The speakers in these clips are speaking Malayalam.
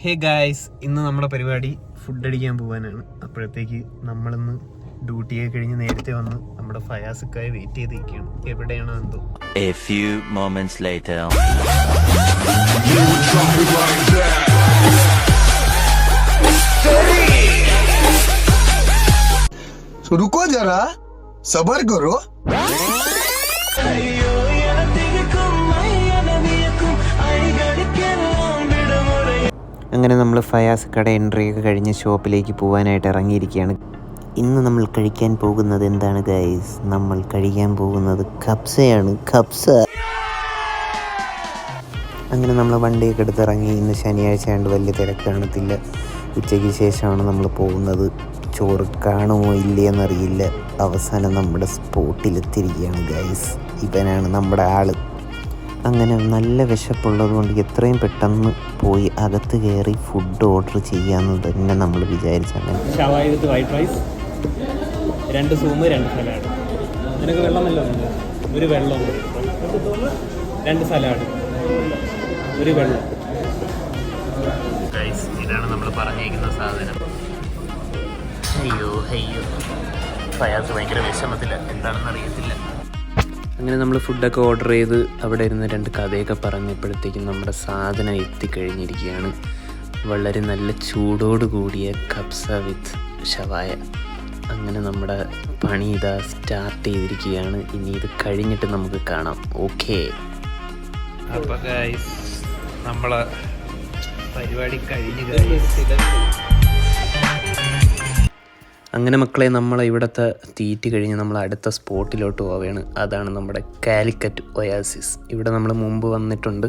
ഹേ ഗായ്സ്, ഇന്ന് നമ്മുടെ പരിപാടി ഫുഡ് അടിക്കാൻ പോകാനാണ്. അപ്പോഴത്തേക്ക് നമ്മളിന്ന് ഡ്യൂട്ടിയൊക്കെ കഴിഞ്ഞ് നേരത്തെ വന്ന് നമ്മുടെ ഫയാസുക്കായി വെയിറ്റ് ചെയ്തിരിക്കുകയാണ്. എവിടെയാണോ എന്തോ. A few moments later. तो रुको जरा, सबर करो. അങ്ങനെ നമ്മൾ ഫയാസുക്കയുടെ എൻട്രിയൊക്കെ കഴിഞ്ഞ് ഷോപ്പിലേക്ക് പോകാനായിട്ട് ഇറങ്ങിയിരിക്കുകയാണ്. ഇന്ന് നമ്മൾ കഴിക്കാൻ പോകുന്നത് എന്താണ് ഗൈസ്? നമ്മൾ കഴിക്കാൻ പോകുന്നത് കബ്സയാണ്. കബ്സ. അങ്ങനെ നമ്മൾ വണ്ടിയൊക്കെ എടുത്തിറങ്ങി. ഇന്ന് ശനിയാഴ്ച ആയതുകൊണ്ട് വലിയ തിരക്ക് കാണത്തില്ല. ഉച്ചയ്ക്ക് ശേഷമാണ് നമ്മൾ പോകുന്നത്. ചോറ് കാണുമോ ഇല്ലയെന്നറിയില്ല. അവസാനം നമ്മുടെ സ്പോട്ടിലെത്തിയിരിക്കുകയാണ് ഗൈസ്. ഇവനാണ് നമ്മുടെ ആള്. അങ്ങനെ നല്ല വിശപ്പുള്ളത് കൊണ്ട് എത്രയും പെട്ടെന്ന് പോയി അകത്ത് കയറി ഫുഡ് ഓർഡർ ചെയ്യാമെന്ന് തന്നെ നമ്മൾ വിചാരിച്ചങ്ങനെ. ഷവായ വിത്ത് വൈറ്റ് റൈസ്, 2 സൂമ്, 2 സലാഡ്. നിനക്ക് വെള്ളമല്ലോ, ഒരു വെള്ളം, 2 സലാഡ്, ഒരു വെള്ളം. ഇതാണ് നമ്മൾ പറഞ്ഞിരിക്കുന്ന സാധനം. അയ്യോ ഫയാസ് ഭയങ്കര വിഷമത്തില്ല, എന്താണെന്ന് അറിയത്തില്ല. അങ്ങനെ നമ്മൾ ഫുഡൊക്കെ ഓർഡർ ചെയ്ത് അവിടെ ഇരുന്ന് 2 കഥയൊക്കെ പറഞ്ഞപ്പോഴത്തേക്കും നമ്മുടെ സാധനം എത്തിക്കഴിഞ്ഞിരിക്കുകയാണ്. വളരെ നല്ല ചൂടോട് കൂടിയ കബ്സ വിത്ത് ഷവായ. അങ്ങനെ നമ്മുടെ പണി ഇതാ സ്റ്റാർട്ട് ചെയ്തിരിക്കുകയാണ്. ഇനി ഇത് കഴിഞ്ഞിട്ട് നമുക്ക് കാണാം. ഓക്കെ, അപ്പോൾ ഗൈസ് നമ്മളെ പരിപാടി കഴിഞ്ഞ് അങ്ങനെ മക്കളെ, നമ്മളെ ഇവിടുത്തെ തീറ്റി കഴിഞ്ഞ് നമ്മൾ അടുത്ത സ്പോട്ടിലോട്ട് പോവുകയാണ്. അതാണ് നമ്മുടെ കാലിക്കറ്റ് ഒയാസിസ്. ഇവിടെ നമ്മൾ മുമ്പ് വന്നിട്ടുണ്ട്.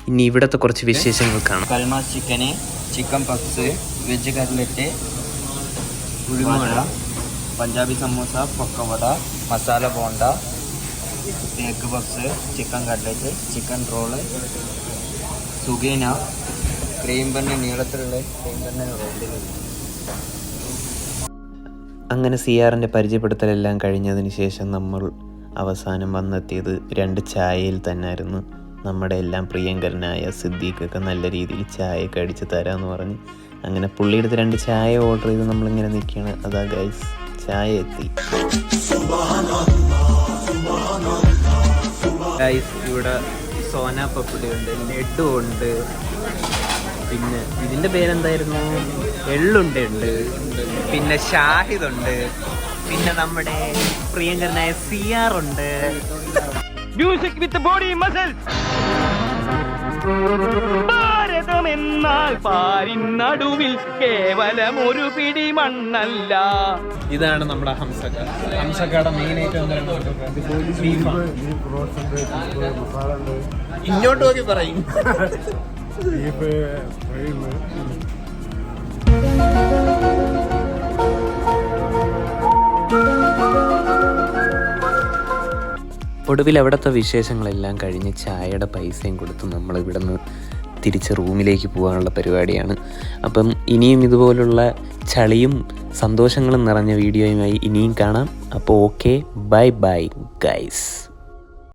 ഇനി ഇവിടുത്തെ കുറച്ച് വിശേഷങ്ങൾ കാണാം. കൽമ chicken, chicken puffs, veg cutlet, ഉഴുന്നുവട, പഞ്ചാബി സമോസ, പൊക്കവട, masala bonda, egg puffs, chicken cutlet, chicken roll, സുഗീന, ക്രീം ബണ്ണ്, നീളത്തിലുള്ള ക്രീം ബണ്ണ് റോട്ടിലുണ്ട്. അങ്ങനെ സിയാറിൻ്റെ പരിചയപ്പെടുത്തലെല്ലാം കഴിഞ്ഞതിന് ശേഷം നമ്മൾ അവസാനം വന്നെത്തിയത് 2 ചായയിൽ തന്നെയായിരുന്നു. നമ്മുടെ എല്ലാം പ്രിയങ്കരനായ സിദ്ദീഖൊക്കെ നല്ല രീതിയിൽ ചായയൊക്കെ അടിച്ച് തരാമെന്ന് പറഞ്ഞ് അങ്ങനെ പുള്ളിയെടുത്ത് 2 ചായ ഓർഡർ ചെയ്ത് നമ്മളിങ്ങനെ നിൽക്കുകയാണ്. അതാ ഗൈസ്, ചായ എത്തി. ഗൈസ്, ഇവിടെ സോന പപ്പടി ഉണ്ട്, ലഡു ഉണ്ട്, പിന്നെ ഇതിൻ്റെ പേരെന്തായിരുന്നു, എള്ളുണ്ട്, പിന്നെ ഷാഹിദുണ്ട്, പിന്നെ നമ്മുടെ പ്രിയങ്കരനായ സിയാറുണ്ട്. Music with body muscles. Bharatam എന്നാൽ പാരിൻ നടുവിൽ കേവലം ഒരു പിടി മണ്ണല്ല. ഇതാണ് നമ്മുടെ ഹംസക്കയുടെ മെയിൻ ഐറ്റം. ഇങ്ങോട്ട് നോക്കി പറയും. ഒടുവിൽ അവിടുത്തെ വിശേഷങ്ങളെല്ലാം കഴിഞ്ഞ് ചായയുടെ പൈസയും കൊടുത്ത് നമ്മൾ ഇവിടെ നിന്ന് തിരിച്ച് റൂമിലേക്ക് പോകാനുള്ള പരിപാടിയാണ്. അപ്പം ഇനിയും ഇതുപോലുള്ള ചളിയും സന്തോഷങ്ങളും നിറഞ്ഞ വീഡിയോയുമായി ഇനിയും കാണാം. അപ്പോൾ ഓക്കെ, ബൈ ബൈ ഗൈസ്.